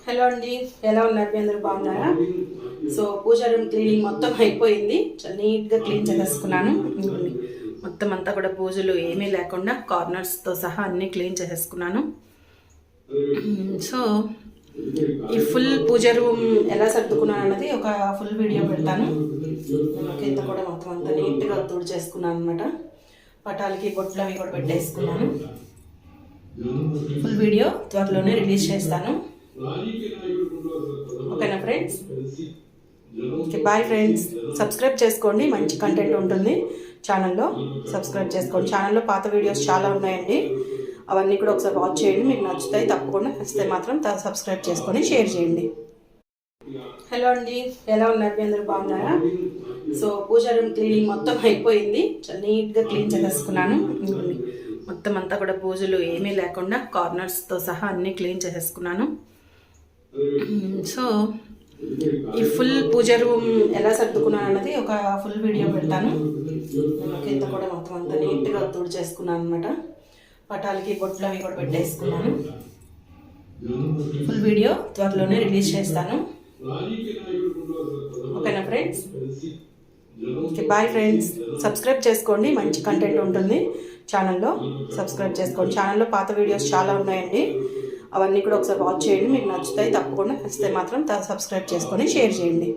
Hello అండి, ఎలా ఉన్నారు? మీ అందరూ బాగున్నారా? సో పూజ రూమ్ క్లీనింగ్ మొత్తం అయిపోయింది. చాలా నీట్గా క్లీన్ చేసేసుకున్నాను. మొత్తం అంతా కూడా పూజలు ఏమీ లేకుండా కార్నర్స్తో సహా అన్నీ క్లీన్ చేసేసుకున్నాను. సో ఈ ఫుల్ పూజ రూమ్ ఎలా సర్దుకున్నాను అన్నది ఒక ఫుల్ వీడియో పెడతాను. కింద కూడా మొత్తం అంతా నీట్గా తుడిచేసుకున్నాను అనమాట. పటాలకి బొట్లు అవి కూడా పెట్టేసుకున్నాను. ఫుల్ వీడియో త్వరలోనే రిలీజ్ చేస్తాను. ఓకేనా friends? Okay, bye friends. Subscribe చేసుకోండి, మంచి కంటెంట్ ఉంటుంది ఛానల్లో. సబ్స్క్రైబ్ చేసుకోండి. ఛానల్లో పాత వీడియోస్ చాలా ఉన్నాయండి, అవన్నీ కూడా ఒకసారి వాచ్ చేయండి. మీకు నచ్చుతాయి, తప్పకుండా నచ్చితే మాత్రం సబ్స్క్రైబ్ చేసుకొని షేర్ చేయండి. హలో అండి, ఎలా ఉన్నారు? మీ అందరూ బాగున్నారా? సో పూజ రూమ్ క్లీనింగ్ మొత్తం అయిపోయింది. చాలా నీట్గా క్లీన్ చేసేసుకున్నాను. మొత్తం అంతా కూడా పూజలు ఏమీ లేకుండా కార్నర్స్తో సహా అన్నీ క్లీన్ చేసేసుకున్నాను. సో ఈ ఫుల్ పూజ రూమ్ ఎలా సర్దుకున్నాను అన్నది ఒక ఫుల్ వీడియో పెడతాను. కింద కూడా మొత్తం అంతా నీట్గా తుడిచేసుకున్నాను అనమాట. పటాలకి బొట్లు అవి కూడా పెట్టేసుకున్నాను. ఫుల్ వీడియో త్వరలోనే రిలీజ్ చేస్తాను. ఓకేనా friends? Okay, bye friends. Subscribe చేసుకోండి, మంచి కంటెంట్ ఉంటుంది ఛానల్లో. సబ్స్క్రైబ్ చేసుకోండి. ఛానల్లో పాత వీడియోస్ చాలా ఉన్నాయండి, అవన్నీ కూడా ఒకసారి వాచ్ చేయండి. మీకు నచ్చుతాయి, తప్పకుండా నచ్చితే మాత్రం సబ్స్క్రైబ్ చేసుకొని షేర్ చేయండి.